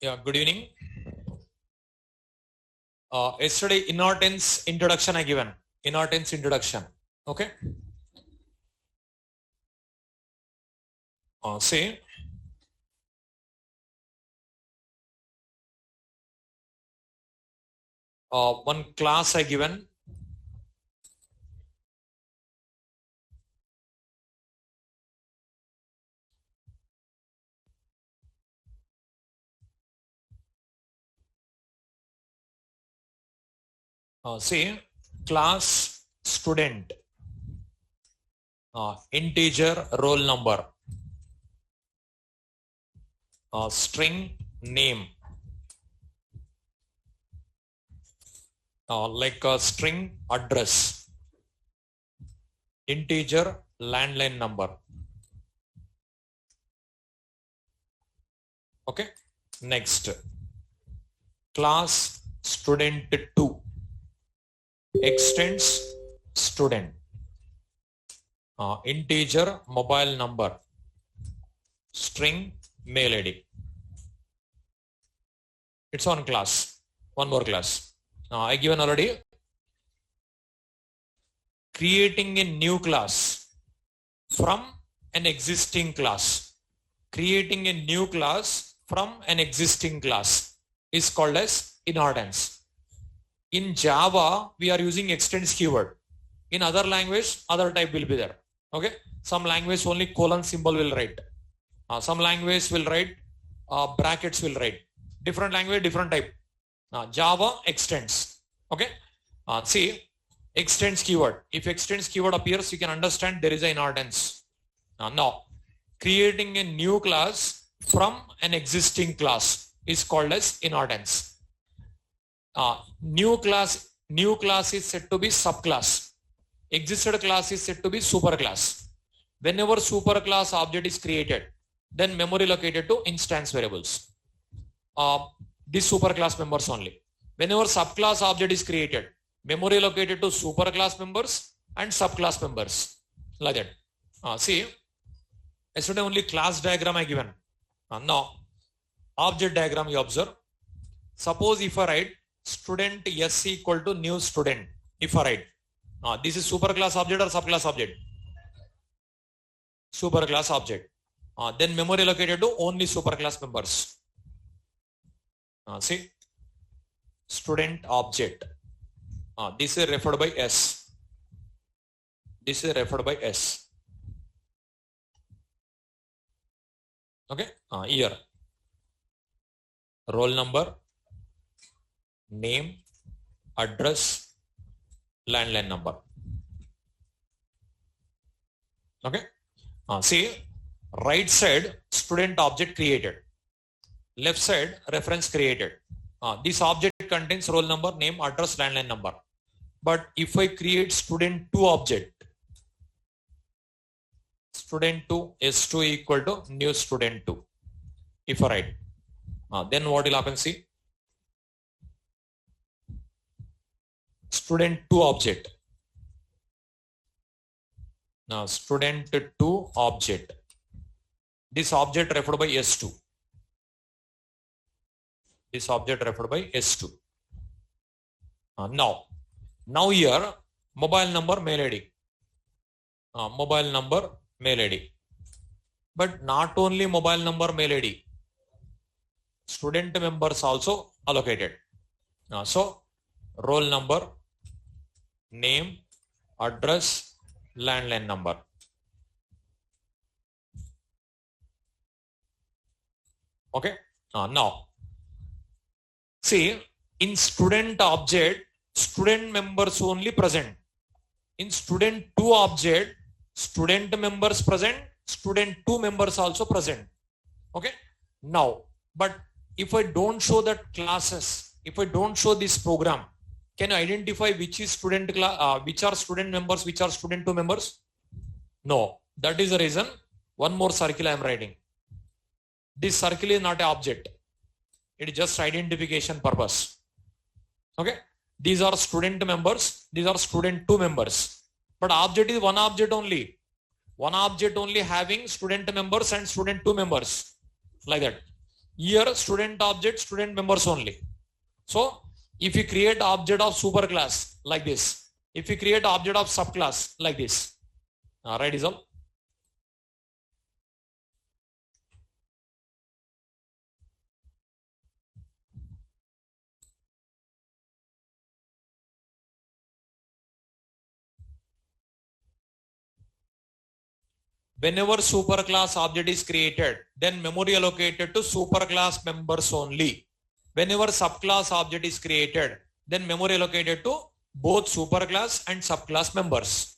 Yeah, good evening. Yesterday, inertance introduction I given. Inertance introduction. Okay. Say one class I given. Say class student. Integer roll number. String name. Like a string address. Integer landline number. Okay. Next. Class student 2. Extends student. Integer mobile number. String mail ID. It's one class. One more class. I given already. Creating a new class from an existing class. Creating a new class from an existing class is called as inheritance. In Java, we are using extends keyword. In other language, other type will be there. Okay. Some language only colon symbol will write. Some language will write brackets will write. Different language, different type. Java extends. Okay. See, extends keyword. If extends keyword appears, you can understand there is an inheritance. Now, creating a new class from an existing class is called as inheritance. New class is said to be subclass. Existed class is said to be superclass. Whenever superclass object is created, then memory located to instance variables. These superclass members only. Whenever subclass object is created, memory located to superclass members and subclass members. Like that. See, yesterday only class diagram I given. Now, object diagram you observe. Suppose if I write student S equal to new student. If I write, this is superclass object or subclass object? Superclass object. Then memory located to only superclass members. See, student object. This is referred by S. This is referred by S. Okay. Here. Roll number, name, address, landline number. Okay. See, right side student object created. Left side reference created. This object contains roll number, name, address, landline number. But if I create student 2 object, student 2 S2 equal to new student 2. If I write, then what will happen? See, student 2 object. Now student 2 object. This object referred by S2. This object referred by S2. Now here mobile number, mail ID. Mobile number, mail ID. But not only mobile number, mail ID. Student members also allocated. So roll number, name, address, landline number. Okay. Now, see, in student object, student members only present. In student 2 object, student members present, student 2 members also present. Okay. Now, but if I don't show that classes, if I don't show this program, can you identify which is student class, which are student members, which are student 2 members? No. That is the reason. One more circle I am writing. This circle is not an object. It is just identification purpose. Okay. These are student members. These are student 2 members. But object is one object only. One object only having student members and student 2 members. Like that. Here student object, student members only. So if you create object of superclass like this, if you create object of subclass like this, right is all. Whenever superclass object is created, then memory allocated to superclass members only. Whenever subclass object is created, then memory allocated to both superclass and subclass members.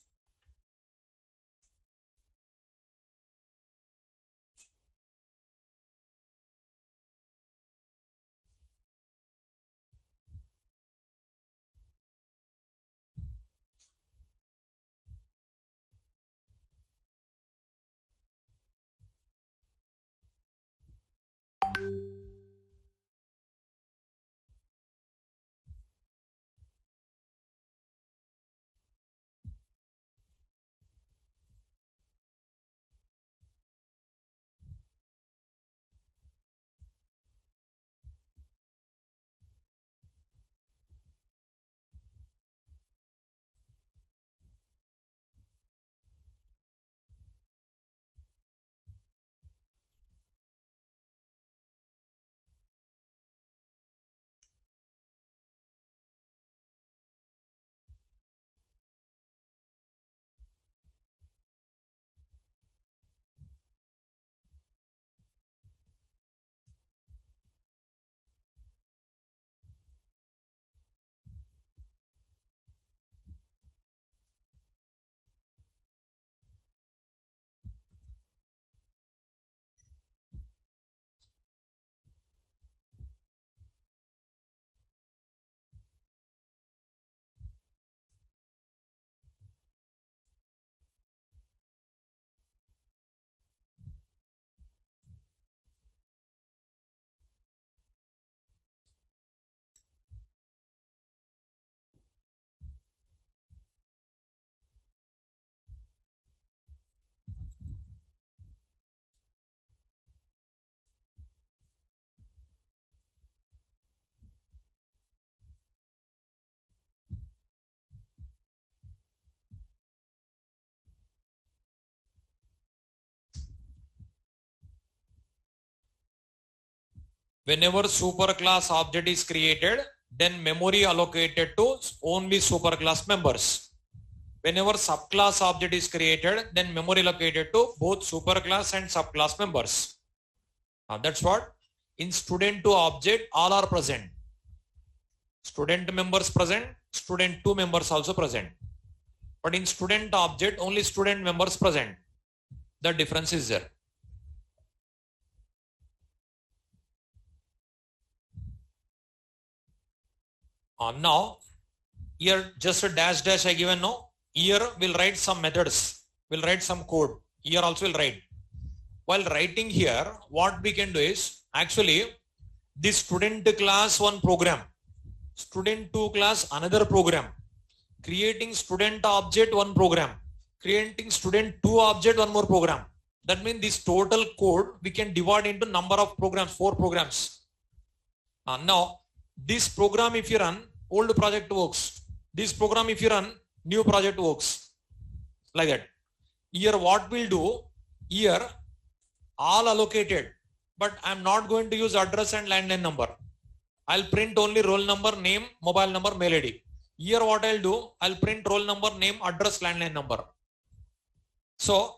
Whenever superclass object is created, then memory allocated to only superclass members. Whenever subclass object is created, then memory allocated to both superclass and subclass members. That's what in student 2 object all are present. Student members present, student 2 members also present. But in student object only student members present. The difference is there. Now here just a dash I given. No, here we'll write some methods, we'll write some code. Here also we'll write. While writing here, what we can do is actually this student class one program, student 2 class another program, creating student object one program, creating student 2 object one more program. That means this total code we can divide into number of programs, 4 programs. Now this program if you run, old project works. This program if you run, new project works. Like that. Here what we'll do, here all allocated, but I'm not going to use address and landline number. I'll print only roll number, name, mobile number, mail ID. Here what I'll do, I'll print roll number, name, address, landline number. So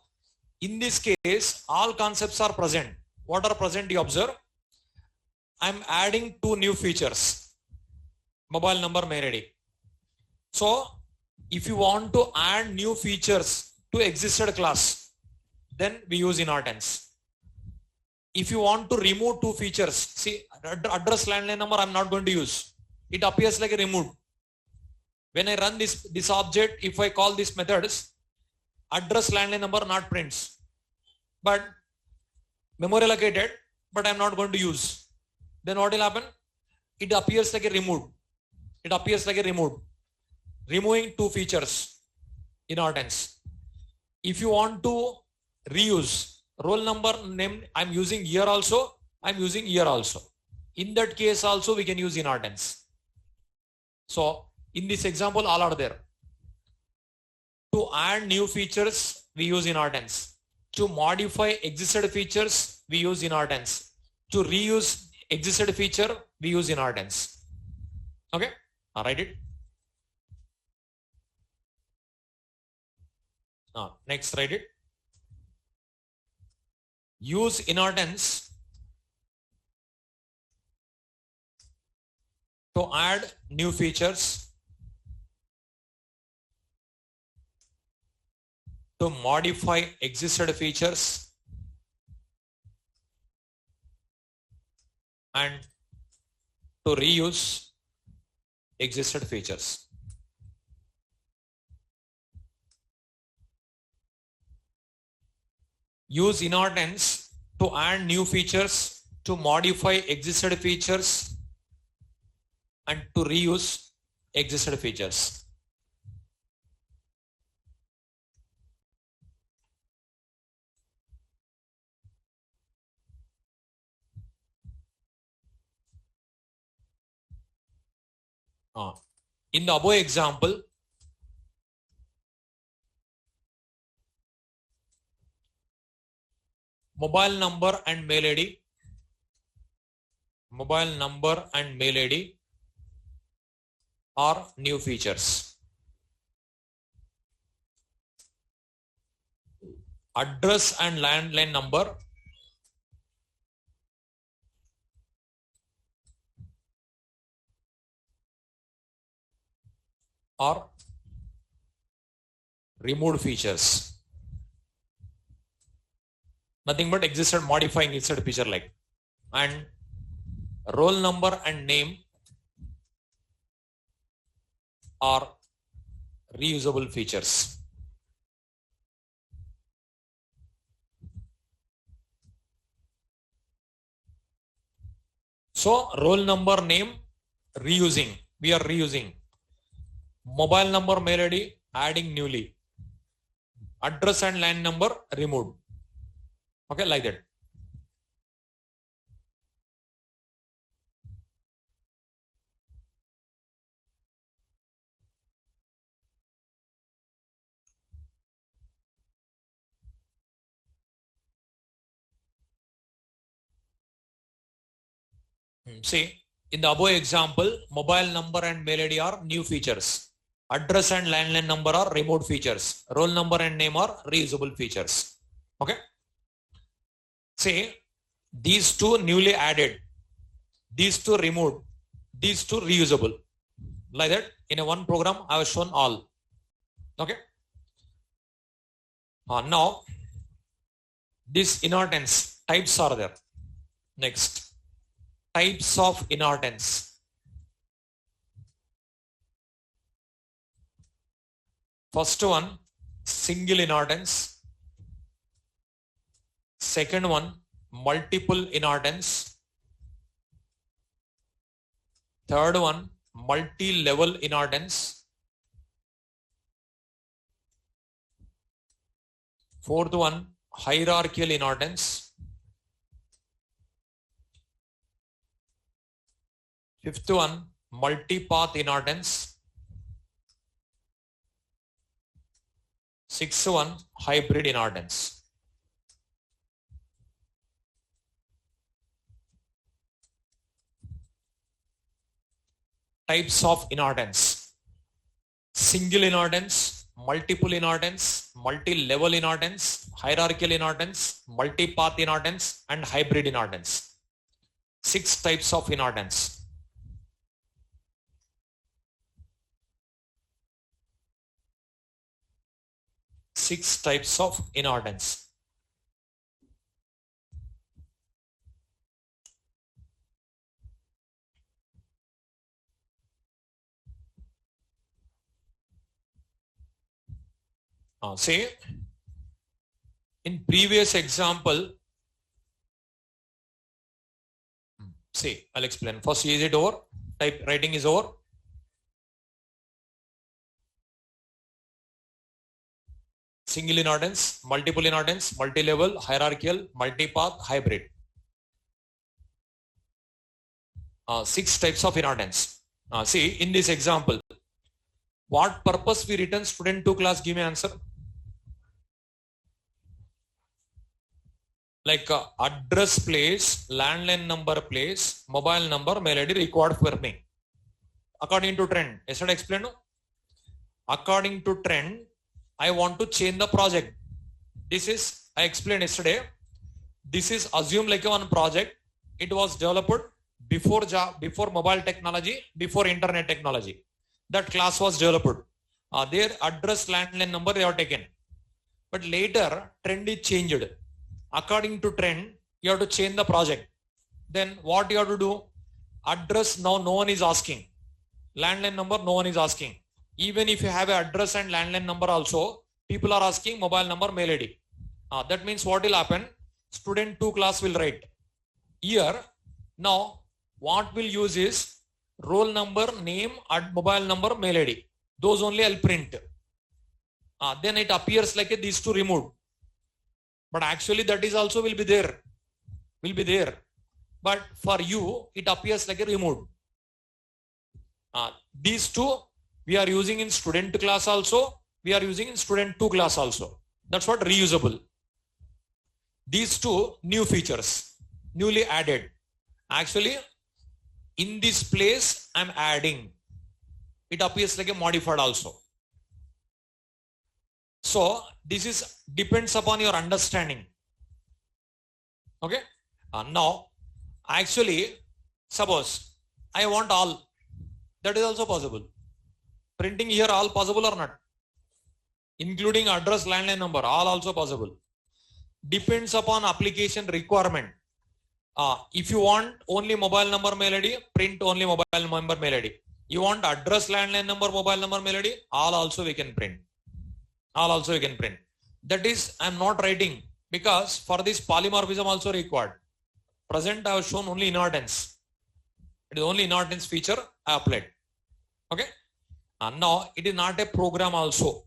in this case, all concepts are present. What are present you observe? I'm adding 2 new features. Mobile number, mail ID. So if you want to add new features to existed class, then we use inheritance. If you want to remove 2 features, see address, landline number I'm not going to use. It appears like a removed. When I run this object, if I call these methods, address, landline number not prints. But memory allocated, but I'm not going to use. Then what will happen? It appears like a removed. It appears like a removed. Removing 2 features, inheritance. If you want to reuse roll number, name, I'm using here also, I'm using year also. In that case also we can use inheritance. So in this example all are there. To add new features we use inheritance. To modify existed features we use inheritance. To reuse existed feature we use inheritance. Okay, I'll write it. Next, write it. Use inheritance to add new features, to modify existed features, and to reuse existed features. Use inheritance to add new features, to modify existed features, and to reuse existed features. In the above example, mobile number and mail ID, mobile number and mail ID are new features. Address and landline number are removed features. Nothing but existed, modifying existed feature like. And roll number and name are reusable features. So roll number, name, reusing. We are reusing. Mobile number, mail ID, adding newly. Address and line number removed. Okay, like that. See, in the above example, mobile number and mail ID are new features. Address and landline number are removed features. Roll number and name are reusable features. Okay. See, these two newly added, these two removed, these two reusable. Like that, in a one program, I have shown all. Okay. Now, these inheritance types are there. Next, types of inheritance. First one, single inheritance. Second one, multiple inheritance. Third one, multi-level inheritance. Fourth one, hierarchical inheritance. Fifth one, multi-path inheritance. Sixth one, hybrid inheritance. Types of inheritance. Single inheritance, multiple inheritance, multi-level inheritance, hierarchical inheritance, multi-path inheritance, and hybrid inheritance. 6 types of inheritance. Six types of inheritance. Say, in previous example, see, I'll explain. First, is it over? Type writing is over. Single inheritance, multiple inheritance, multi-level, hierarchical, multi-path, hybrid. 6 types of inheritance. See, in this example, what purpose we return student to class? Give me answer. Like address place, landline number place, mobile number, mail ID required for me. According to trend. Yesterday explained. According to trend, I want to change the project. This is, I explained yesterday. This is assumed like one project. It was developed before mobile technology, before internet technology. That class was developed. Their address, landline number they have taken. But later, trend is changed. According to trend, you have to change the project. Then what you have to do? Address now no one is asking. Landline number no one is asking. Even if you have an address and landline number also, people are asking mobile number, mail ID. That means what will happen? Student 2 class will write. Here, now what we'll use is roll number, name, mobile number, mail ID. Those only I'll print. Then it appears like these two removed. But actually that is also will be there. But for you, it appears like a removed. These two we are using in student class also. We are using in student 2 class also. That's what reusable. These two new features, newly added. Actually, in this place, I'm adding. It appears like a modified also. So this is depends upon your understanding. Okay. Now, actually, suppose I want all. That is also possible. Printing here all possible or not? Including address, landline number, all also possible. Depends upon application requirement. If you want only mobile number, mail ID, print only mobile number, mail ID. You want address, landline number, mobile number, mail ID, all also we can print. That is, I am not writing because for this polymorphism also required. Present I have shown only inheritance. It is only inheritance feature I applied. Okay. Now it is not a program also.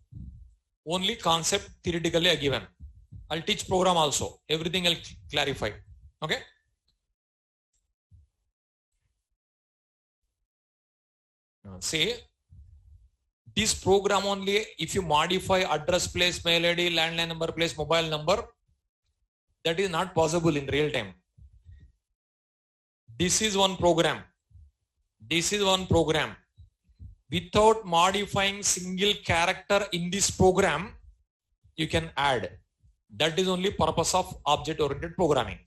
Only concept theoretically I given. I'll teach program also. Everything I'll clarify. Okay. See, this program only, if you modify address place, mail ID, landline number place, mobile number, that is not possible in real time. This is one program. Without modifying single character in this program, you can add. That is only purpose of object-oriented programming.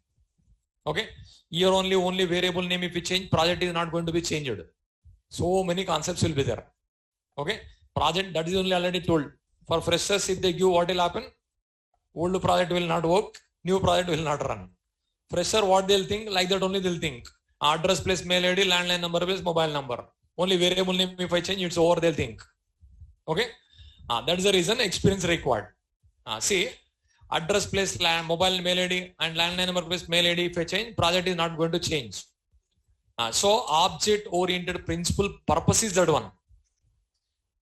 Okay. Here only variable name if we change, project is not going to be changed. So many concepts will be there. Okay. Project, that is only already told. For freshers, if they give, what will happen? Old project will not work. New project will not run. Fresher, what they'll think? Like that only they'll think. Address place, mail ID, landline number place, mobile number. Only variable name if I change, it's over, they'll think. Okay. That is the reason experience required. See, address place, mobile mail ID and landline number place, mail ID if I change, project is not going to change. So object-oriented principle purpose is that one.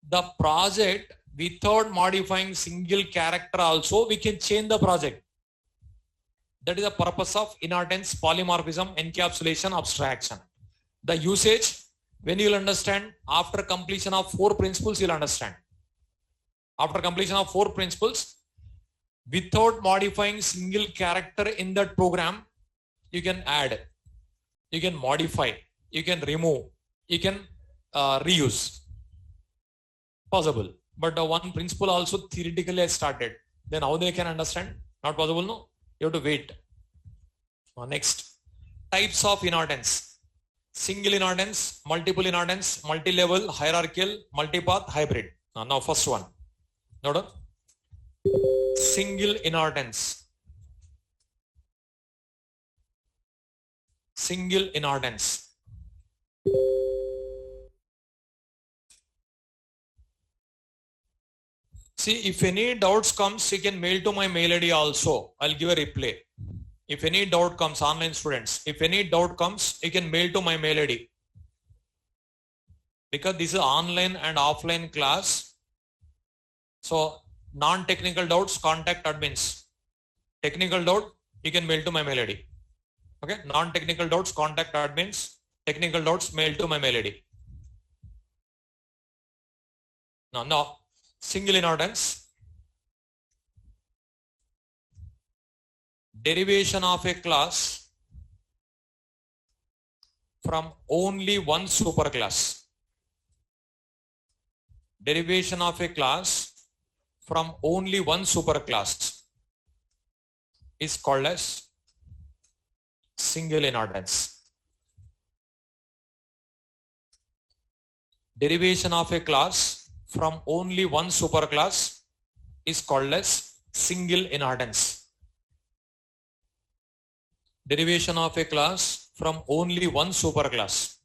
The project, without modifying single character also, we can change the project. That is the purpose of inheritance, polymorphism, encapsulation, abstraction. The usage, when you will understand, after completion of 4 principles, you will understand. After completion of 4 principles, without modifying single character in that program, you can add, you can modify, you can remove, you can reuse. Possible. But one principle also theoretically I started. Then how they can understand? Not possible, no? You have to wait. Next. Types of inheritance. Single inheritance, multiple inheritance, multi-level, hierarchical, multipath, hybrid. Now first one. Note down. Single inheritance. Single inheritance. See, if any doubts comes, you can mail to my mail ID also. I'll give a replay. If any doubt comes, online students, if any doubt comes, you can mail to my mail ID. Because this is online and offline class. So, non-technical doubts, contact admins. Technical doubt, you can mail to my mail ID. Okay, non-technical doubts, contact admins. Technical doubts, mail to my mail ID. Now, single inheritance. Derivation of a class from only one superclass. Derivation of a class from only one superclass is called as single inheritance. Derivation of a class from only one superclass is called as single inheritance. Derivation of a class from only one superclass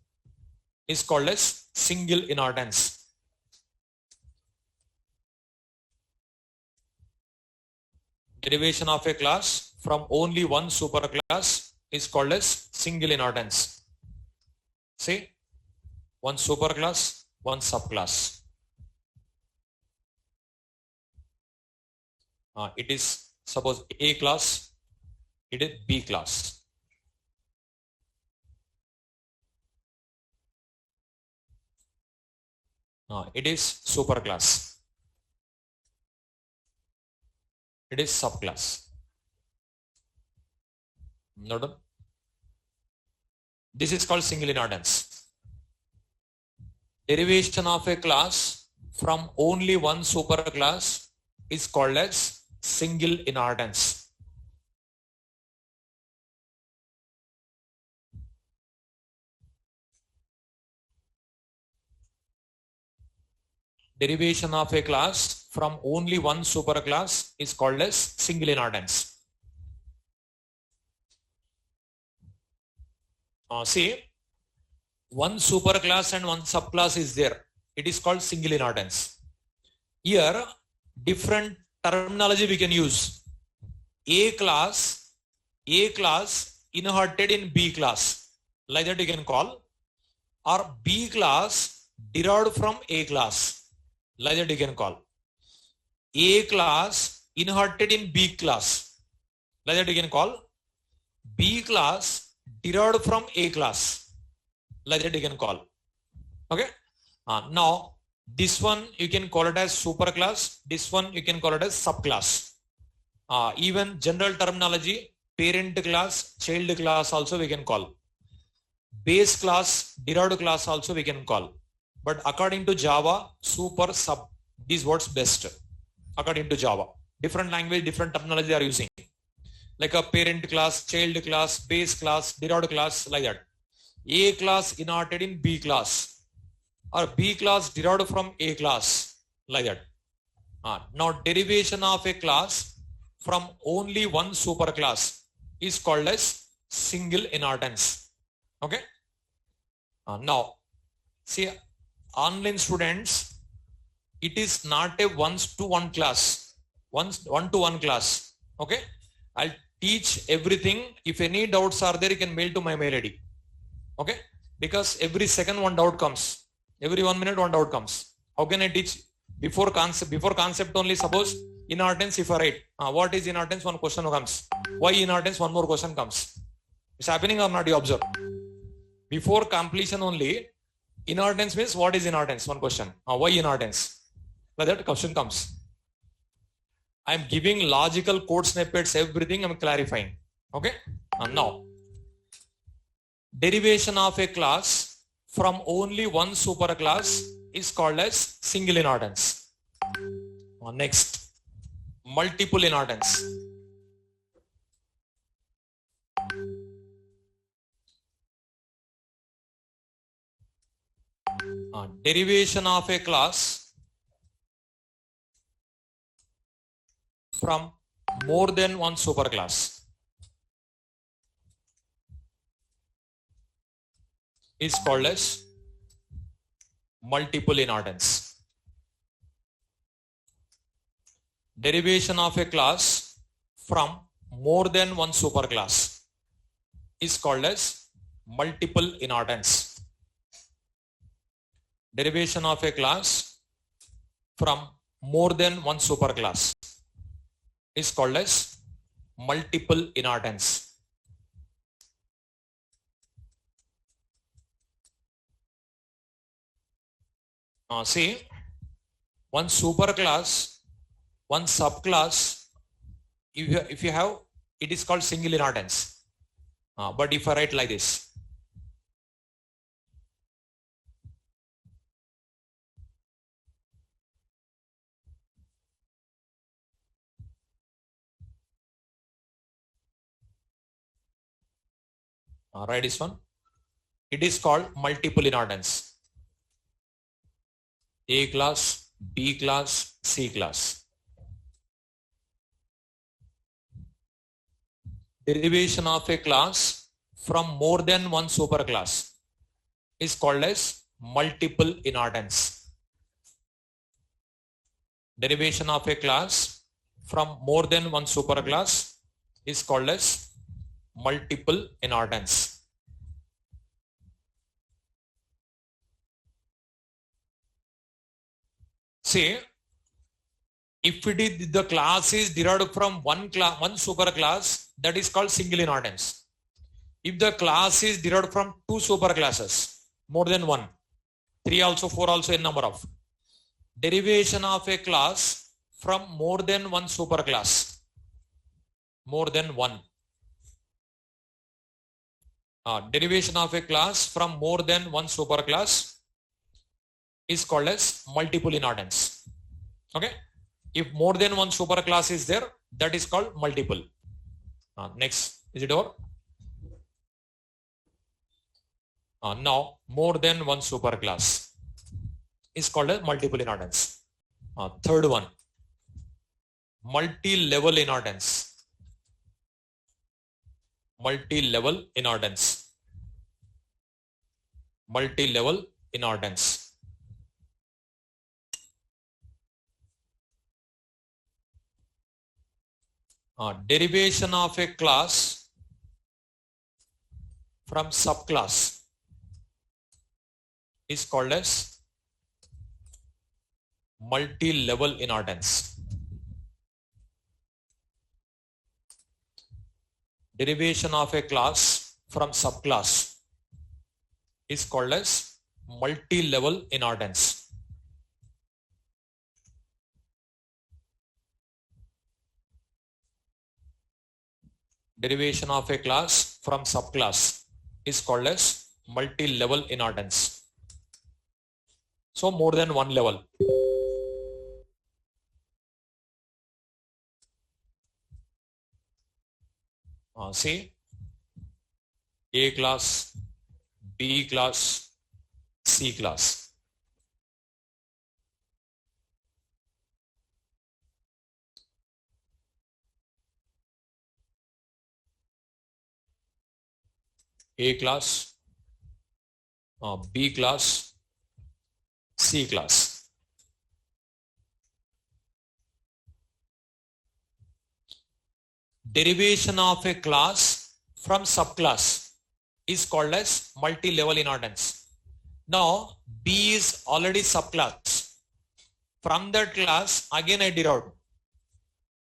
is called as single inheritance. Derivation of a class from only one superclass is called as single inheritance. See, one superclass, one subclass. It is suppose A class, it is B class. It is superclass. It is subclass. Noted? This is called single inheritance. Derivation of a class from only one superclass is called as single inheritance. Derivation of a class from only one superclass is called as single inheritance. See, one superclass and one subclass is there. It is called single inheritance. Here, different terminology we can use. A class inherited in B class. Like that you can call. Or B class derived from A class. Like that you can call. A class inherited in B class. Like that you can call. B class derived from A class. Like that you can call. Okay. Now this one you can call it as superclass. This one you can call it as subclass. Even general terminology, parent class, child class also we can call. Base class, derived class also we can call. But according to Java, super, sub, these words best. According to Java, different language, different terminology they are using. Like a parent class, child class, base class, derived class, like that. A class inherited in B class, or B class derived from A class, like that. Now derivation of a class from only one superclass is called as single inheritance. Okay. Now, see, online students, it is not a one-to-one class, one-to-one class. Okay. I'll teach everything. If any doubts are there, you can mail to my mail ID. Okay. Because every second one doubt comes. Every 1 minute one doubt comes. How can I teach? Before concept only, suppose inheritance if I write. What is inheritance? One question comes. Why inheritance? One more question comes. It's happening or not? You observe. Before completion only, inheritance means what is inheritance? One question. Why inheritance? Like that question comes. I am giving logical code snippets, everything I am clarifying. Okay. Now, derivation of a class from only one superclass is called as single inheritance. Next, multiple inheritance. Derivation of a class from more than one superclass is called as multiple inheritance. Derivation of a class from more than one superclass is called as multiple inheritance. Derivation of a class from more than one superclass is called as multiple inheritance. See, one superclass, one subclass, if you have, it is called single inheritance. But if I write like this, write this one, it is called multiple inheritance. A class, B class, C class. Derivation of a class from more than one superclass is called as multiple inheritance. Derivation of a class from more than one superclass is called as multiple inheritance. See, if it is the class is derived from one superclass, that is called single inheritance. If the class is derived from two superclasses, more than one, 3 also, 4 also, n number of, derivation of a class from more than one superclass, more than one. Derivation of a class from more than one superclass is called as multiple inheritance. Okay. If more than one superclass is there, that is called multiple. Next, is it over? Now, more than one superclass is called as multiple inheritance. Third one, multi-level inheritance. Multi-level inheritance. Multi-level inheritance. Derivation of a class from subclass is called as multi-level inheritance. Derivation of a class from subclass is called as multi-level inheritance. Derivation of a class from subclass is called as multi-level inheritance. So more than one level. See, A class, B class, C class. A class, B class, C class. Derivation of a class from subclass is called as multi-level inheritance. Now, B is already subclass. From that class, again I derived.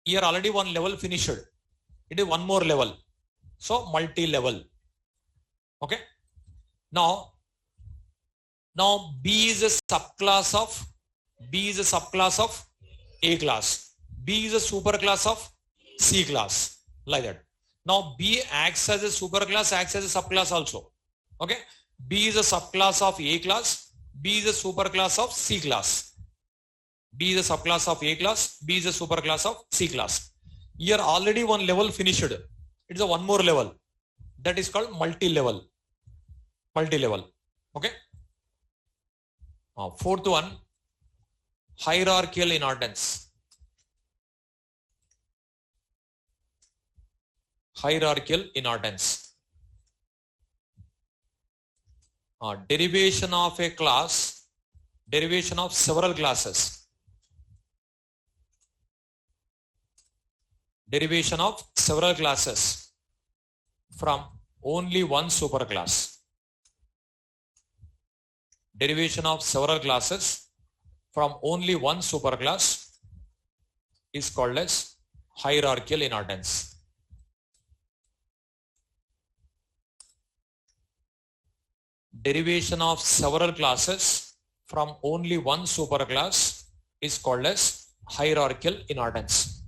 Here already one level finished. It is one more level. So, multi-level. Okay. Now B is a subclass of A class. B is a superclass of C class. Like that. Now B acts as a superclass, acts as a subclass also. Okay. B is a subclass of A class. B is a superclass of C class. B is a subclass of A class. B is a superclass of C class. Here already one level finished. It's a one more level. That is called multi-level. Multi-level. Okay. Fourth one, hierarchical inheritance. Hierarchical inheritance. Derivation of a class, derivation of several classes. Derivation of several classes from only one superclass. Derivation of several classes from only one superclass is called as hierarchical inheritance. Derivation of several classes from only one superclass is called as hierarchical inheritance.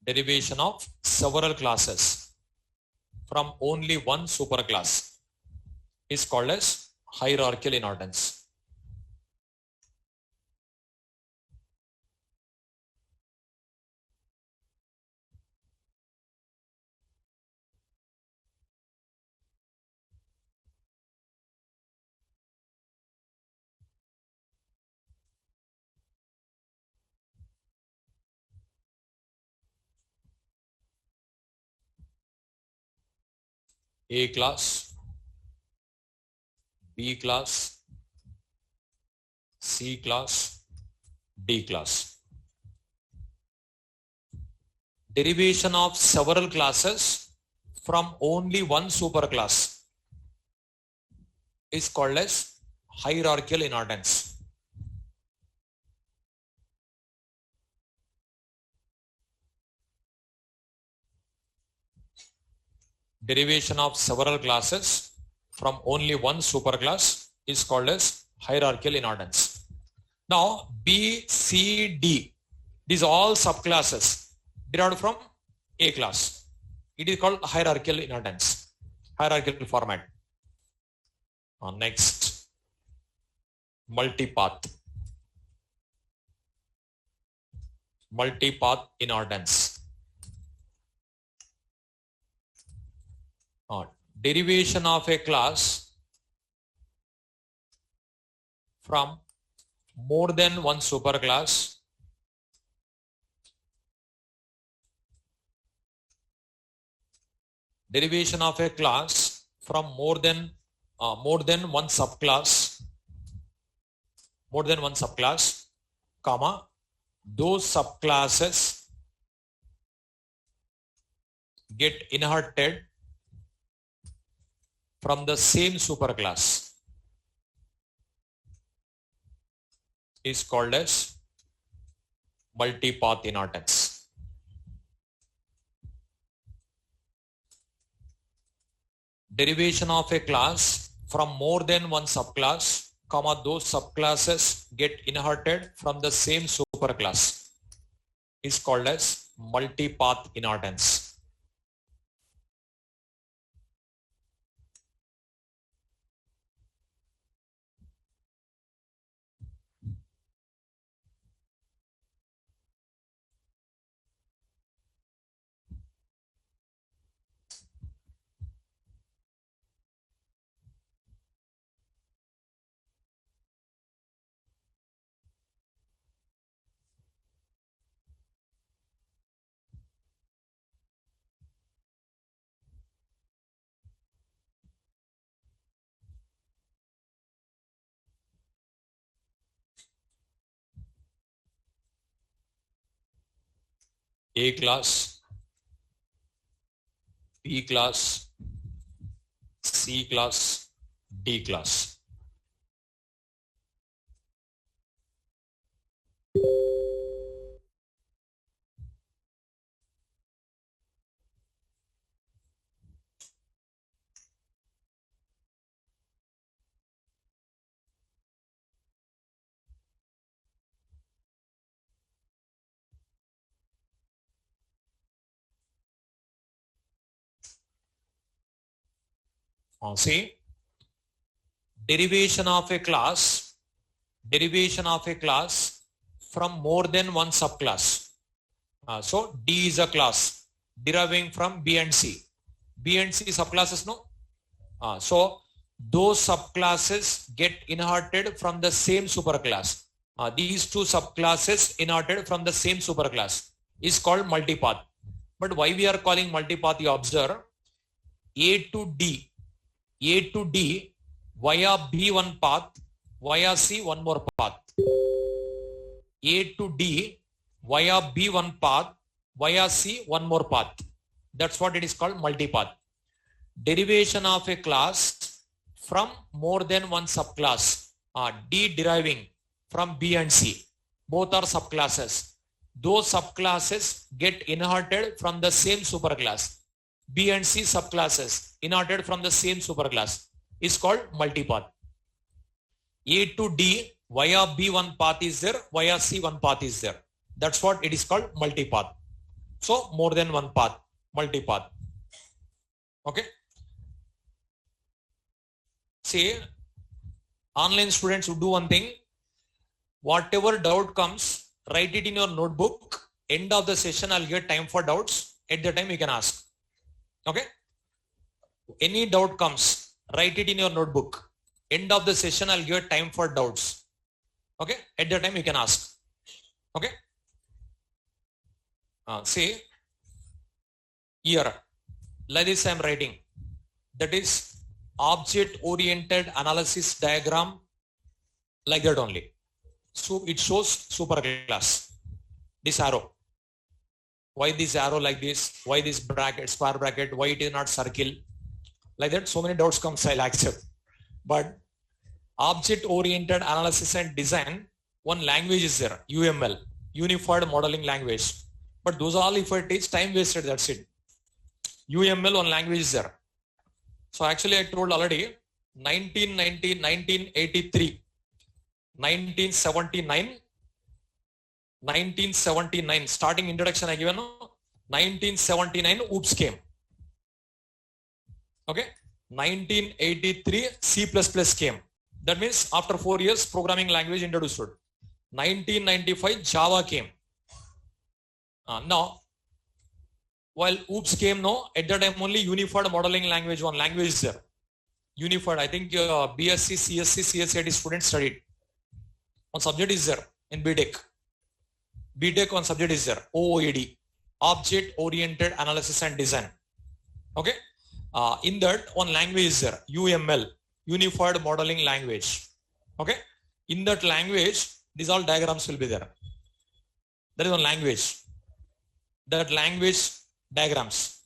Derivation of several classes from only one superclass is called as hierarchical inheritance. A class, B class, C class, D class. Derivation of several classes from only one superclass is called as hierarchical inheritance. Derivation of several classes from only one superclass is called as hierarchical inheritance. Now, B, C, D, these all subclasses derived from A class. It is called hierarchical inheritance, hierarchical format. Next, multipath. Multipath inheritance. Derivation of a class from more than one superclass derivation of a class from more than one subclass comma those subclasses get inherited from the same superclass is called as multipath inheritance. Derivation of a class from more than one subclass, comma those subclasses get inherited from the same superclass is called as multipath inheritance. A class, B class, C class, D class. See, derivation of a class from more than one subclass. So D is a class deriving from B and C. B and C subclasses, no? So those subclasses get inherited from the same superclass. These two subclasses inherited from the same superclass is called multipath. But why we are calling multipath, you observe, A to D via B one path, via C one more path. A to D via B one path, via C one more path. That's what it is called multipath. Derivation of a class from more than one subclass. D deriving from B and C. Both are subclasses. those subclasses get inherited from the same superclass. B and C subclasses inherited from the same superclass is called multipath. A to D via B one path is there, via C one path is there. That's what it is called multipath. So more than one path, multipath. Okay. See, online students would do one thing. Whatever doubt comes, write it in your notebook. End of the session, I'll get time for doubts. At the time, you can ask. Okay. Any doubt comes, write it in your notebook. End of the session, I'll give time for doubts. Okay. At the time, you can ask. Okay. See, here, like this I am writing. That is object-oriented analysis diagram, like that only. So it shows superclass. This arrow. Why this arrow like this? Why this bracket, square bracket? Why it is not circle? Like that, so many doubts come, I'll accept. But object-oriented analysis and design, one language is there, UML, Unified Modeling Language. But those all, if I teach, time wasted, that's it. UML, one language is there. So actually I told already, 1990, 1983, 1979, 1979, starting introduction I given, 1979, OOPS came. Okay, 1983, C++ came. That means after 4 years, programming language introduced. 1995, Java came. Now, while OOPS came, no, at that time only Unified Modeling Language, one language is there. Unified, I think BSc, CSc, CSIT students studied. One subject is there in BTech. BTech one subject is there, OOAD, Object Oriented Analysis and Design. Okay. In that one language is there, UML, Unified Modeling Language. Okay. In that language, these all diagrams will be there. There is one language. That language diagrams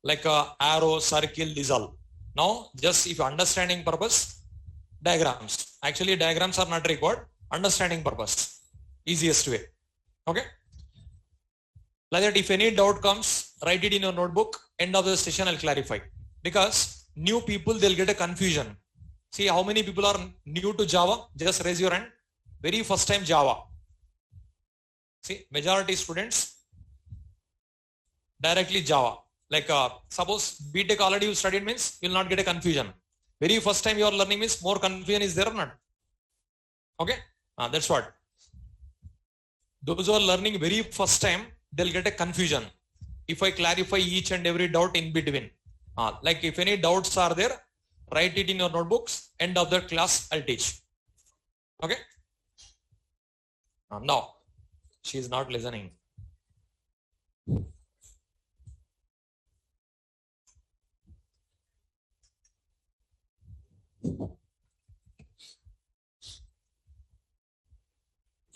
like arrow, circle, these all. Now, just if understanding purpose, diagrams. Actually, diagrams are not required. Understanding purpose, easiest way. Okay. Like that, if any doubt comes, write it in your notebook. End of the session, I'll clarify. Because new people, they'll get a confusion. See how many people are new to Java? Just raise your hand. Very first time Java. See, majority students directly Java. Like suppose BTech already you studied means you will not get a confusion. Very first time you are learning means more confusion is there or not? Okay, that's what. Those who are learning very first time, they'll get a confusion. If I clarify each and every doubt in between. Like if any doubts are there, write it in your notebooks. End of the class, I'll teach. Okay. Now, she is not listening.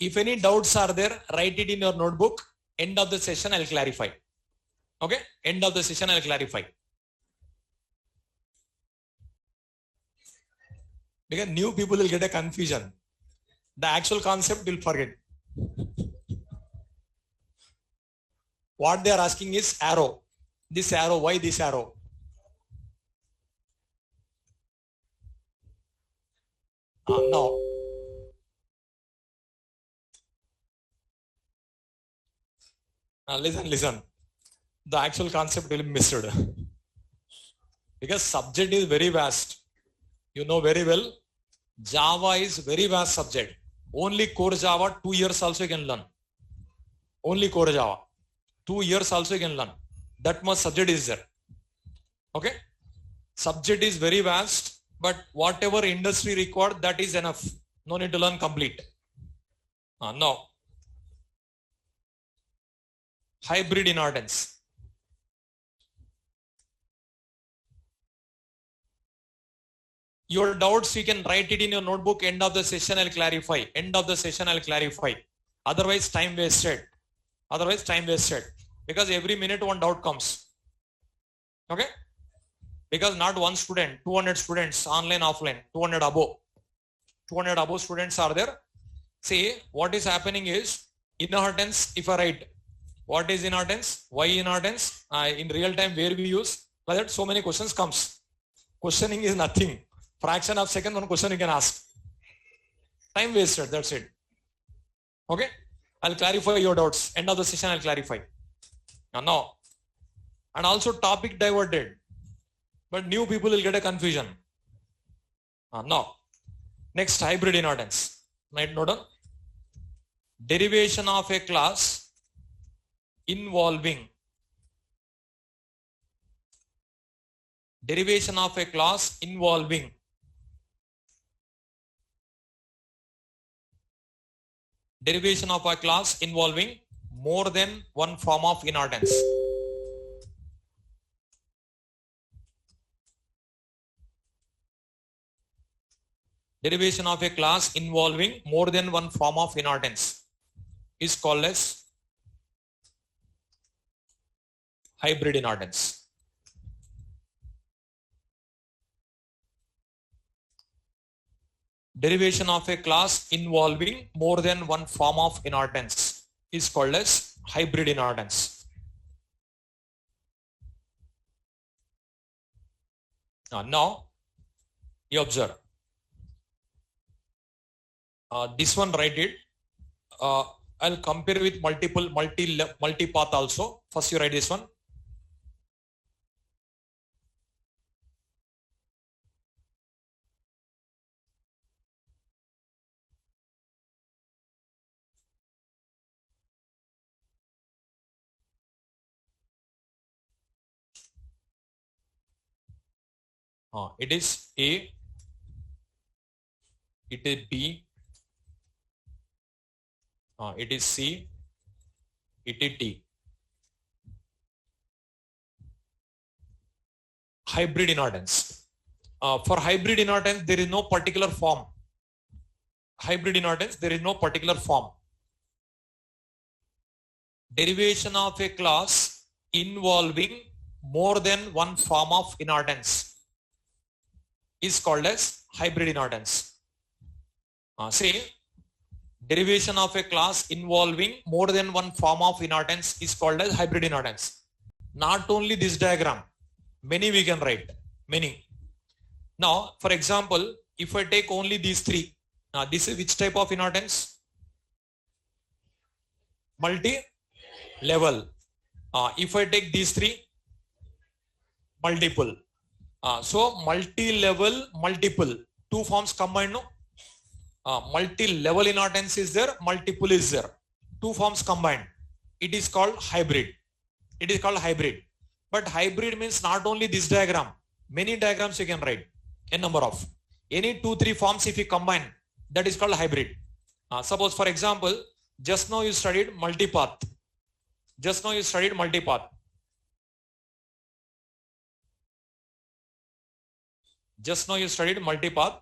If any doubts are there, write it in your notebook. End of the session, I'll clarify. Okay. End of the session, I'll clarify. Because new people will get a confusion. The actual concept will forget. What they are asking is arrow. This arrow, why this arrow? No. Listen. The actual concept will be missed. Because subject is very vast. You know very well, Java is very vast subject. Only core Java, 2 years also you can learn. Only core Java. 2 years also you can learn. That much subject is there. Okay. Subject is very vast, but whatever industry required, that is enough. No need to learn complete. No. Hybrid inheritance. Your doubts, you can write it in your notebook. End of the session, I'll clarify. End of the session, I'll clarify. Otherwise, time wasted. Because every minute one doubt comes. Okay? Because not one student, 200 students, online, offline, 200 above. 200 above students are there. See, what is happening is, Inheritance, if I write what is inheritance, why inheritance, in real time where we use, like that so many questions comes. Questioning is nothing. Fraction of second, one question you can ask. Time wasted, that's it. Okay, I'll clarify your doubts. End of the session, I'll clarify. Now, and also topic diverted, but new people will get a confusion. Now, next, hybrid inheritance. Note down. Derivation of a class involving derivation of a class involving derivation of a class involving more than one form of inheritance. Derivation of a class involving more than one form of inheritance is called as hybrid inheritance. Derivation of a class involving more than one form of inheritance is called as hybrid inheritance. Now, you observe. This one, write it. I'll compare with multi-path also. First you write this one. It is A, it is B, it is C, it is D. Hybrid inheritance. For hybrid inheritance, there is no particular form. Hybrid inheritance, there is no particular form. Derivation of a class involving more than one form of inheritance is called as hybrid inheritance. Say, derivation of a class involving more than one form of inheritance is called as hybrid inheritance. Not only this diagram, many we can write, many. Now, for example, if I take only these three, this is which type of inheritance? Multi-level. If I take these three, multiple. So multi-level, multiple, two forms combined, no? Multi-level inheritance is there, multiple is there. Two forms combined. It is called hybrid. It is called hybrid. But hybrid means not only this diagram, many diagrams you can write, a number of. Any 2-3 forms if you combine, that is called hybrid. Suppose for example, just now you studied multipath. Just now you studied multipath. Just now you studied multipath.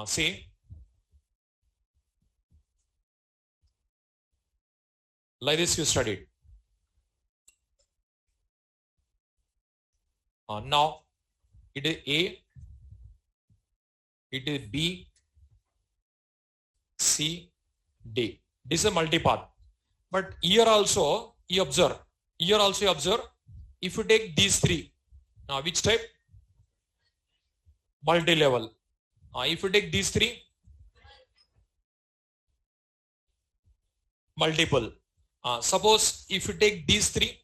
See, like this you studied. Now it is A, it is B, C, D. This is a multipath. But here also you observe. Here also you observe. If you take these three, now which type? Multi-level. If you take these three, multiple. Suppose if you take these three,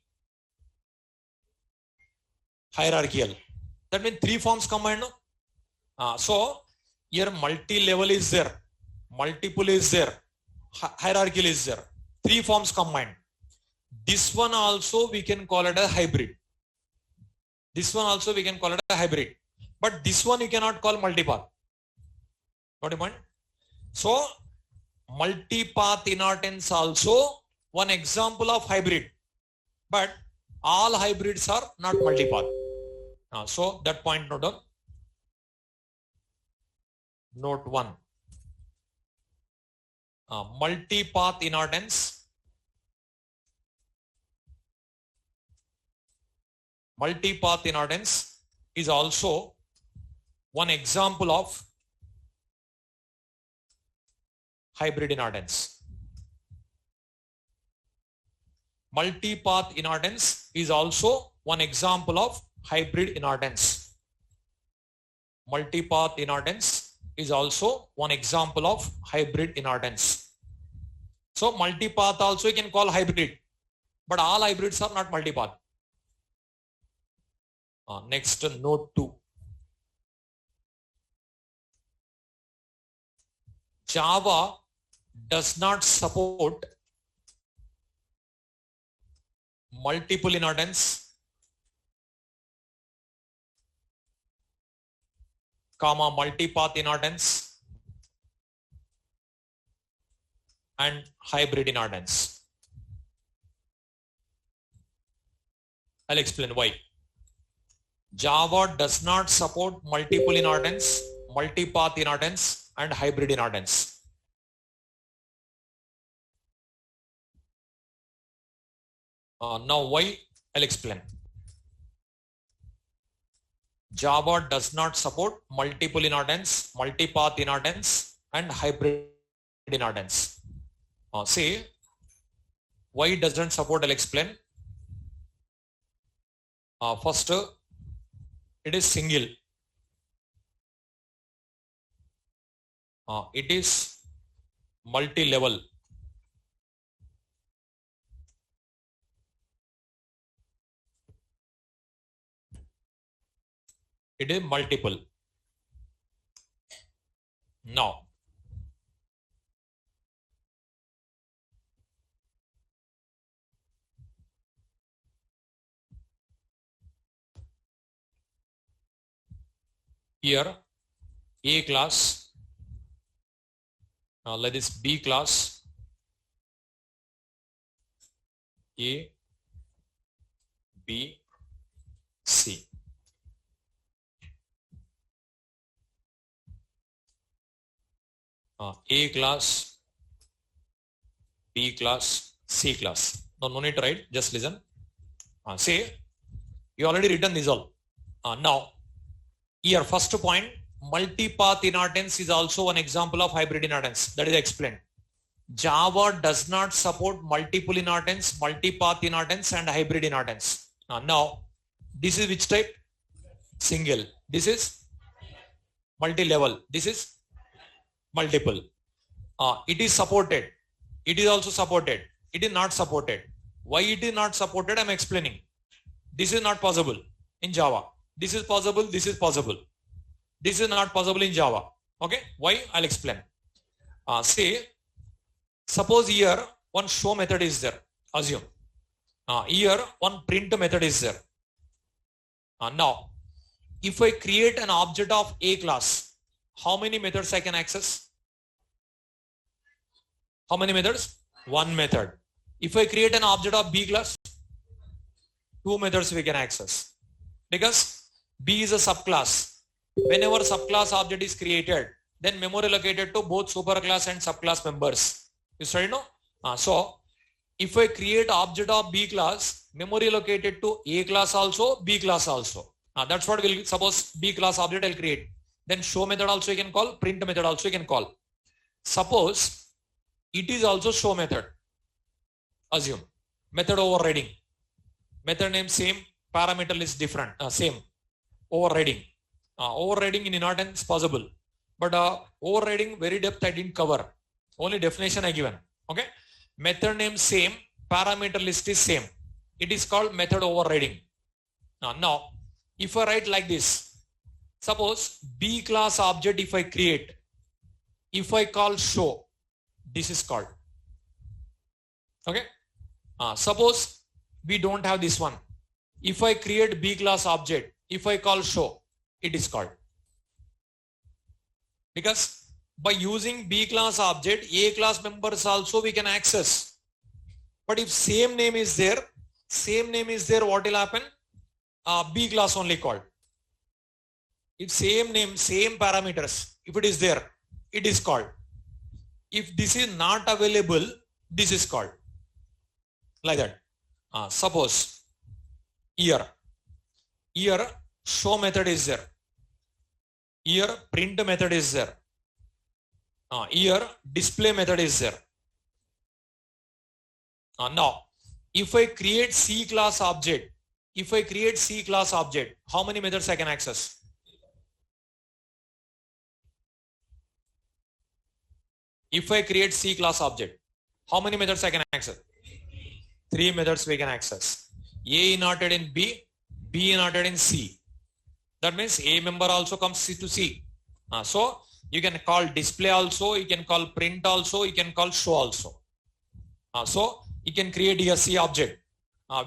hierarchical. That means three forms combined. No? So here multi-level is there, multiple is there, hierarchical is there. Three forms combined. This one also we can call it a hybrid. This one also we can call it a hybrid. But this one you cannot call multipath. Got your point? So multipath inheritance also one example of hybrid. But all hybrids are not multipath. So that point note down. Note 1. Multipath inheritance. multipath inheritance is also one example of hybrid inheritance. Multipath inheritance is also one example of hybrid inheritance. Multipath inheritance is also one example of hybrid inheritance. So multipath also you can call hybrid, but all hybrids are not multipath. Next, note 2. Java does not support multiple inheritance, comma multipath inheritance and hybrid inheritance. I'll explain why. Java does not support multiple inheritance, multipath inheritance and hybrid inheritance. Now why? I'll explain. Java does not support multiple inheritance, multipath inheritance and hybrid inheritance. See, why it doesn't support, I'll explain. First, it is single. It is multi-level. It is multiple. Now, here A class, let this B class, A, B, C. A class, B class, C class. No need to write, just listen. Say, you already written this all. Now, here first point, multipath inheritance is also an example of hybrid inheritance. That is explained. Java does not support multiple inheritance, multipath inheritance and hybrid inheritance. Now, this is which type? Single. This is multi-level. This is multiple. It is supported. It is also supported. It is not supported. Why it is not supported? I'm explaining. This is not possible in Java. This is possible. This is possible. This is not possible in Java. Okay. Why? I'll explain. Say, suppose here one show method is there. Assume. Here one print method is there. Now, if I create an object of A class, how many methods I can access? How many methods? One method. If I create an object of B class, two methods we can access. Because B is a subclass. Whenever subclass object is created, then memory allocated to both superclass and subclass members. You studied, no? So, if I create object of B class, memory allocated to A class also, B class also. That's what we'll suppose B class object I'll create. Then show method also you can call, print method also you can call. Suppose it is also show method. Assume method overriding. Method name same, parameter list different, same. Overriding. Overriding in inheritance possible. But overriding very depth I didn't cover. Only definition I given. Okay. Method name same, parameter list is same. It is called method overriding. Now, if I write like this, suppose B class object if I create, if I call show, this is called. Okay. Suppose we don't have this one. If I create B class object, if I call show, it is called. Because by using B class object, A class members also we can access. But if same name is there, what will happen? B class only called. If same name, same parameters, if it is there, it is called. If this is not available, this is called. Like that. Suppose here, Here show method is there. Here print method is there. Here display method is there. Now, if I create C class object, how many methods I can access? If I create C class object, how many methods I can access? 3 methods we can access. A inverted in B, B inverted in C. That means A member also comes to C. So you can call display also, you can call print also, you can call show also. So you can create a C object.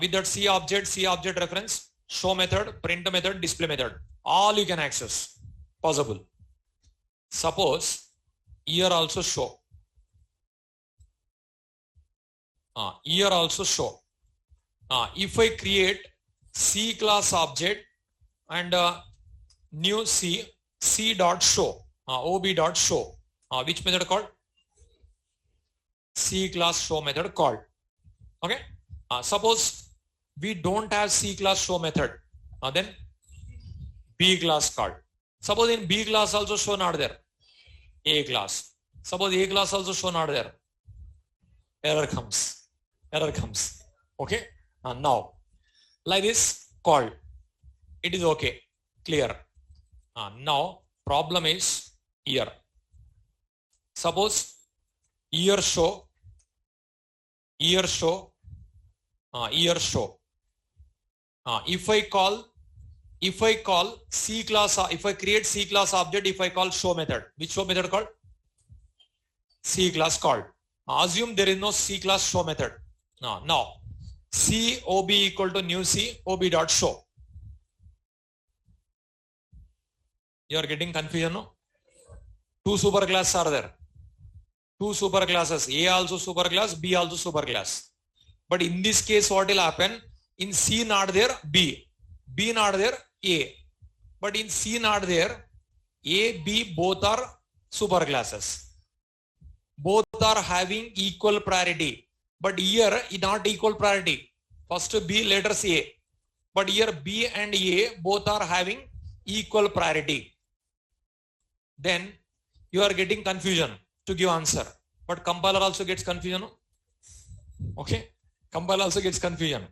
With that C object reference, show method, print method, display method, all you can access. Possible. Suppose here also show. Here also show. If I create C class object and new C dot show, OB dot show, which method called? C class show method called. Okay. Suppose we don't have C class show method, then B class called. Suppose in B class also show not there, A class. Suppose A class also show not there, error comes. Okay. Now like this called, it is okay, clear. Now problem is here. Suppose here show, here show. If I call C class, if I create C class object, if I call show method, which show method called? C class called. Assume there is no C class show method. Now C OB equal to new C OB dot show. You are getting confusion, no? 2 super classes are there. 2 super classes, A also super class, B also super class. But in this case, what will happen? In C not there, B not there, A. But in C not there, A, B both are super classes. Both are having equal priority. But here not equal priority. First B, later A. But here B and A both are having equal priority. Then you are getting confusion to give answer. But compiler also gets confusion. Okay. Compiler also gets confusion.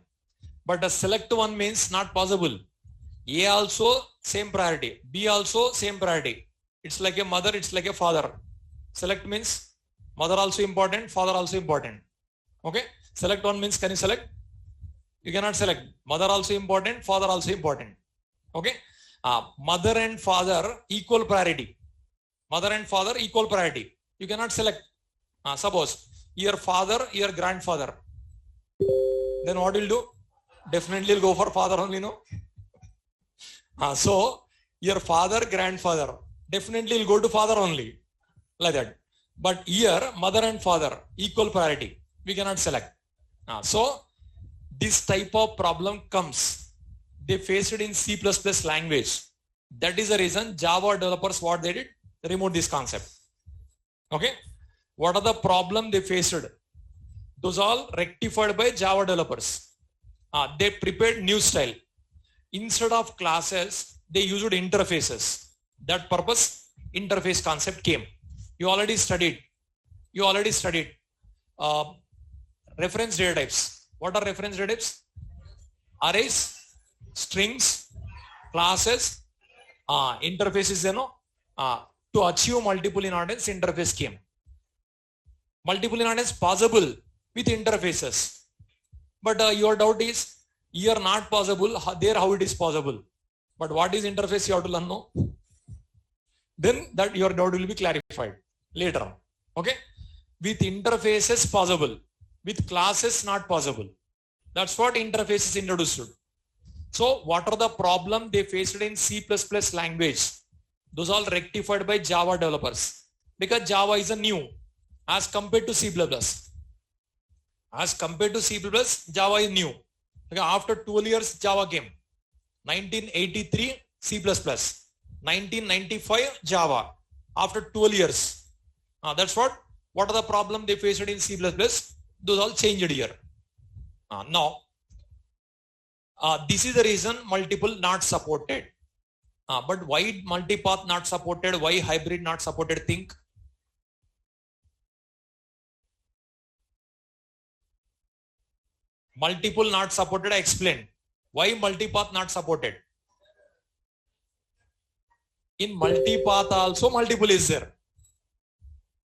But the select one means not possible. A also same priority. B also same priority. It's like a mother, it's like a father. Select means mother also important, father also important. Okay. Select one means can you select? You cannot select. Mother also important, father also important. Okay. Mother and father equal priority. Mother and father equal priority. You cannot select. Suppose your father, your grandfather. Then what will do? Definitely will go for father only, no? So your father, grandfather, definitely will go to father only. Like that. But here, mother and father, equal priority. We cannot select. So this type of problem comes. They faced it in C++ language. That is the reason Java developers, what they did? They removed this concept. Okay. What are the problem they faced? Those all rectified by Java developers. They prepared new style. Instead of classes, they used interfaces. That purpose, interface concept came. You already studied. Reference data types. What are reference data types? Arrays, strings, classes, interfaces, to achieve multiple inheritance, interface came. Multiple inheritance possible with interfaces. But your doubt is, here not possible, there how it is possible. But what is interface, you have to learn, no? Then that your doubt will be clarified later on. Okay? With interfaces possible, with classes not possible. That's what interface is introduced. So what are the problem they faced in C++ language? Those all rectified by Java developers. Because Java is a new as compared to C++. As compared to C++, Java is new. Okay, after 12 years, Java came. 1983, C++. 1995, Java. After 12 years. That's what are the problem they faced in C++? Those all changed here. Now, This is the reason multiple not supported. But why multipath not supported? Why hybrid not supported? Think. Multiple not supported, I explained. Why multipath not supported? In multipath also multiple is there.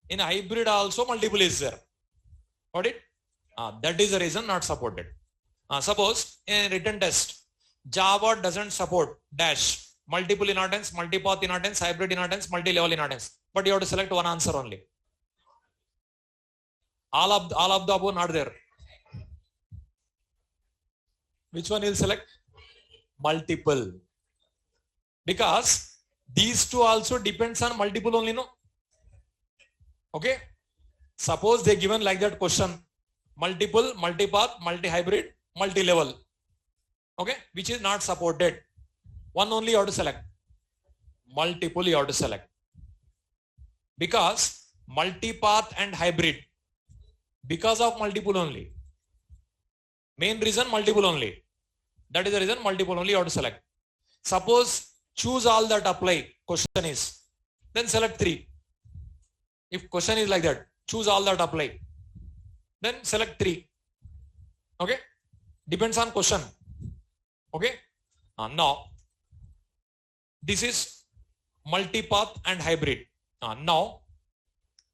In hybrid also multiple is there. Got it? That is the reason not supported. Suppose in a written test, Java doesn't support dash, multiple inheritance, multipath inheritance, hybrid inheritance, multi-level inheritance. But you have to select one answer only. All of the above not there. Which one you'll select? Multiple. Because these two also depends on multiple only, no? Okay. Suppose they given like that question. Multiple, multipath, multi-hybrid, multi-level. Okay. Which is not supported. One only you have to select. Multiple you have to select. Because multipath and hybrid. Because of multiple only. Main reason multiple only. That is the reason multiple only you have to select. Suppose choose all that apply. Question is. Then select 3. If question is like that. Choose all that apply. Then select 3. Okay. Depends on question. Okay. Now. This is multipath and hybrid. Now.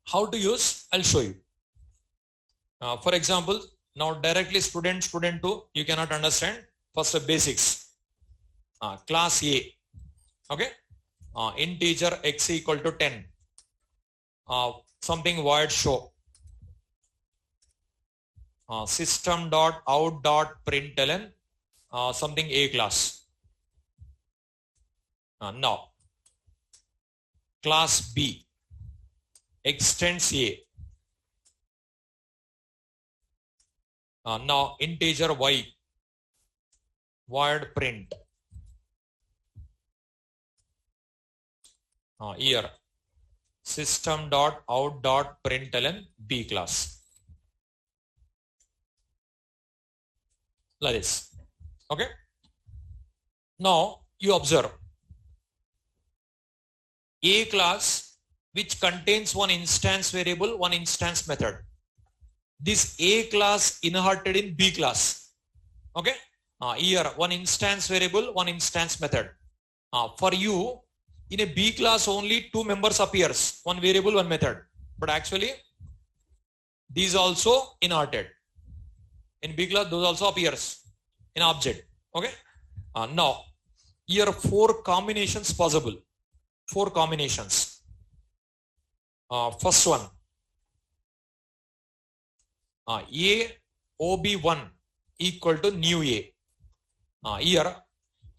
How to use? I'll show you. For example. Now directly student 2, you cannot understand. First basics. Class A. Okay. Integer x equal to 10. Something void show. System dot out dot println. Something A class. Now. Class B. Extends A. Now integer y, void print. Here system dot out dot println B class. Like this. Okay. Now you observe A class which contains one instance variable, one instance method. This A class inherited in B class. Okay. Here one instance variable, one instance method. For you, in a B class only 2 members appears. One variable, one method. But actually, these also inherited. In B class, those also appears in object. Okay. Now, here 4 combinations possible. 4 combinations. First one. A OB1 equal to new A. Here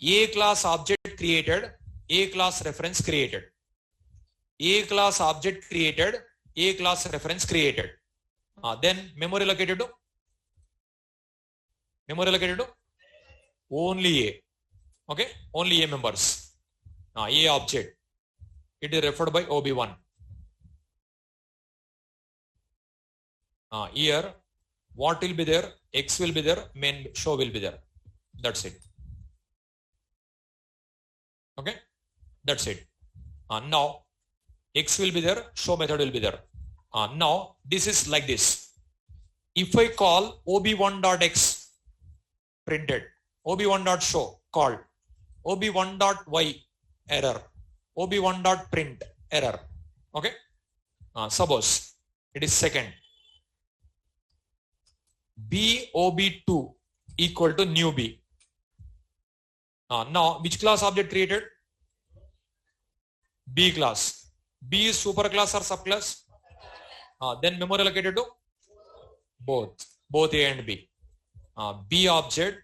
A class object created, A class reference created. A class object created, A class reference created. Then memory allocated to? Memory allocated to? Only A. Okay, only A members. A object. It is referred by OB1. Here, what will be there? X will be there, main show will be there. That's it. Okay, that's it. Now, X will be there, show method will be there. Now, this is like this. If I call ob1.x printed, ob1.show called, ob1.y error, ob1.print error. Okay, suppose it is second. B OB2 equal to new B. Now, which class object created? B class. B is superclass or subclass? Then memory allocated to? Both A and B. B object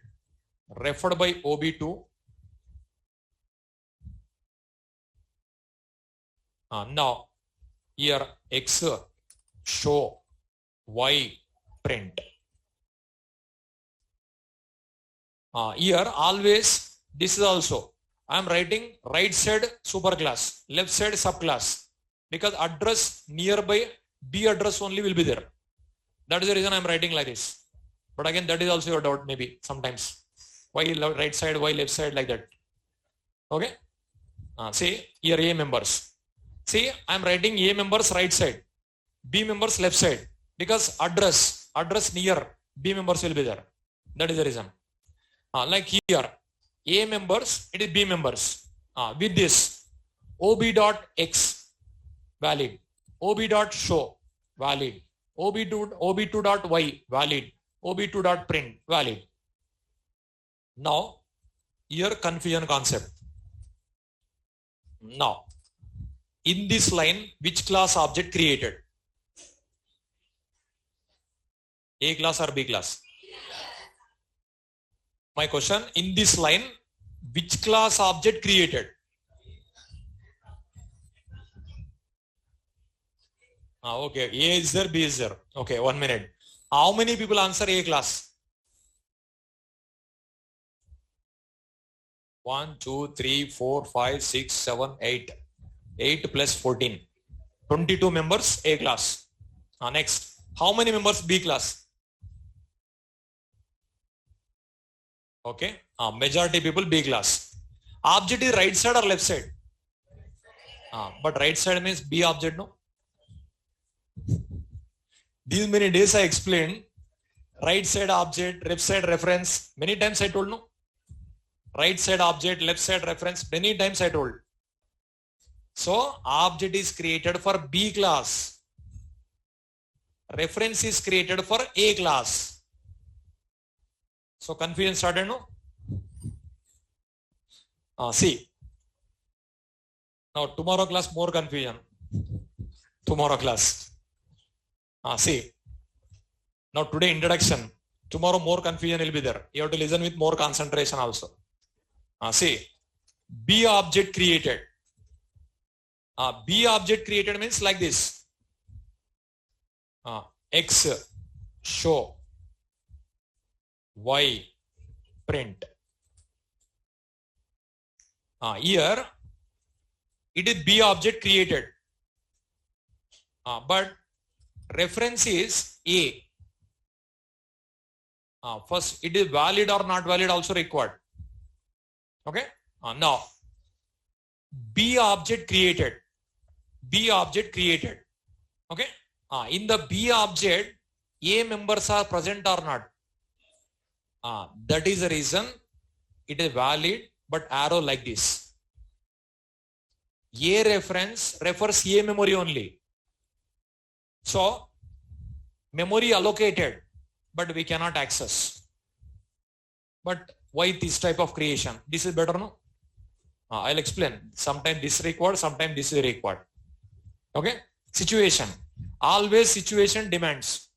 referred by OB2. Now, here X show, Y print. Here always this is also I am writing right side superclass, left side subclass, because address nearby B address only will be there. That is the reason I am writing like this. But again, that is also your doubt maybe sometimes. right side, Y left side, like that. Okay. See here A members. See, I'm writing A members right side, B members left side, because address near B members will be there. That is the reason. Like here, A members, it is B members. With this, OB dot X valid, OB dot show valid, OB2 dot Y valid, OB2 dot print valid. Now, here confusion concept. Now, in this line, which class object created? A class or B class? My question, in this line, which class object created? Okay, A is there, B is there. Okay, 1 minute. How many people answer A class? 1, 2, 3, 4, 5, 6, 7, 8. 8 plus 14. 22 members A class. Next, how many members B class? Okay, majority people B class. Object is right side or left side? But right side means B object, no? These many days I explained right side object, left side reference. Many times I told, no? Right side object, left side reference. Many times I told. So object is created for B class. Reference is created for A class. So confusion started, no? See. Now tomorrow class more confusion. Tomorrow class. See. Now today introduction. Tomorrow more confusion will be there. You have to listen with more concentration also. See. B object created. B object created means like this. X show, Y print. Here it is B object created, but reference is A. First, it is valid or not valid also required. Okay. Now B object created. B object created. Okay. In the B object, A members are present or not. That is the reason it is valid, but arrow like this. A reference refers A memory only. So, memory allocated, but we cannot access. But why this type of creation? This is better, no? I'll explain. Sometimes this is required, sometimes this is required. Okay. Situation. Always situation demands.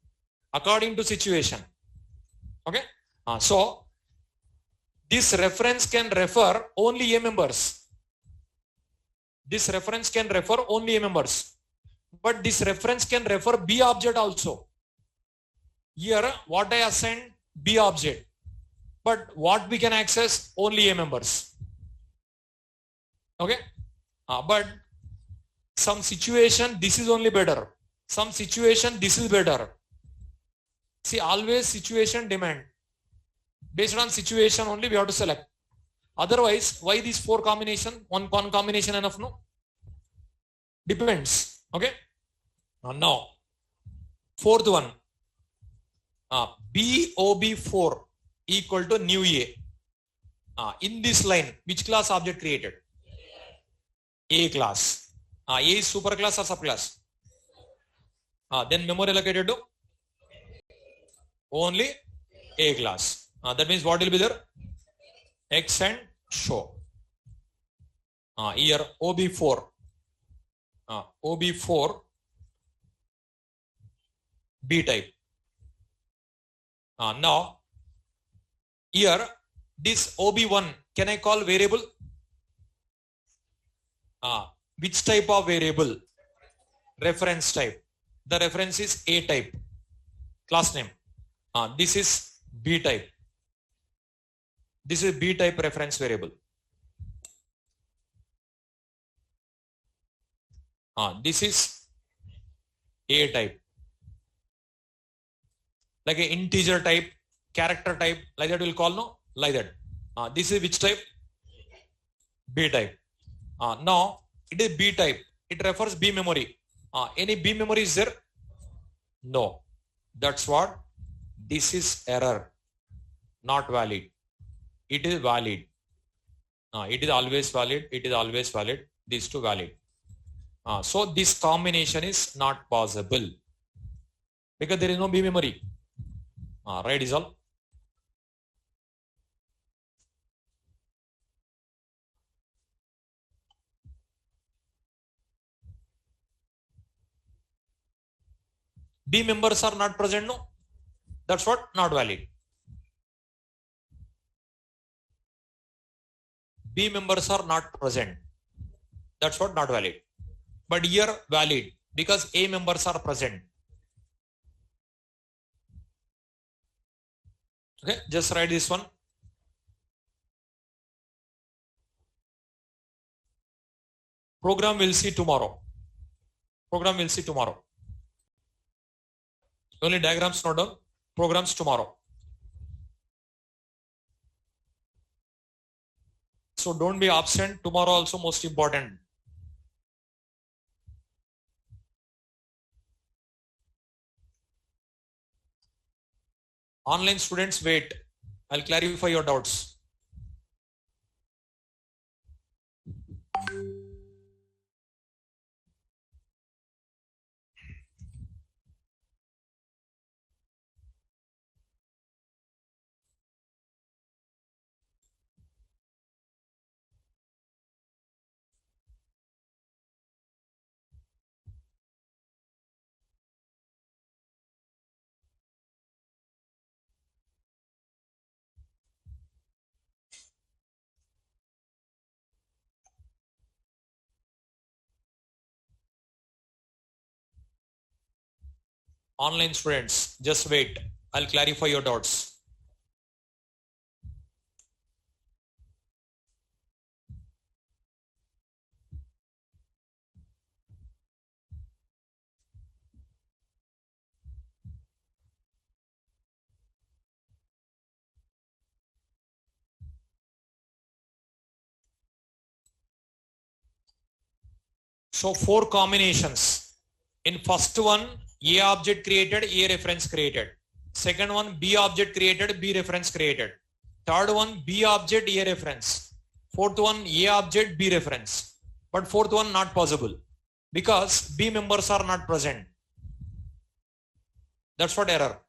According to situation. Okay. So, this reference can refer only A members. This reference can refer only A members. But this reference can refer B object also. Here, what I assigned B object. But what we can access only A members. Okay. But some situation, this is only better. Some situation, this is better. See, always situation demand. Based on situation only, we have to select. Otherwise, why these 4 combination? One combination enough, no? Depends. Okay. Now, fourth one. BOB4 equal to new A. In this line, which class object created? A class. A is superclass or subclass? Then memory allocated to only A class. That means what will be there? X and show. Here OB4. OB4 B type. Now here this OB1 can I call variable? Which type of variable? Reference type. The reference is A type. Class name. This is B type. This is B type reference variable. This is A type. Like an integer type, character type, like that we'll call, no? Like that. This is which type? B type. Now it is B type. It refers B memory. Any B memory is there? No. That's what. This is error. Not valid. It is valid. It is always valid. It is always valid. These two valid. So this combination is not possible because there is no B memory. Right is all. B members are not present, no? That's what? Not valid. B members are not present. That's what? Not valid. But here valid because A members are present. Okay, just write this one. Program will see tomorrow. Program will see tomorrow. Only diagrams not done. Programs tomorrow. So don't be absent. Tomorrow also most important. Online students, wait. I'll clarify your doubts. Online students, just wait. I'll clarify your doubts. So 4 combinations. In first one, A object created, A reference created. Second one, B object created, B reference created. Third one, B object, A reference. Fourth one, A object, B reference. But fourth one not possible because B members are not present. That's what error.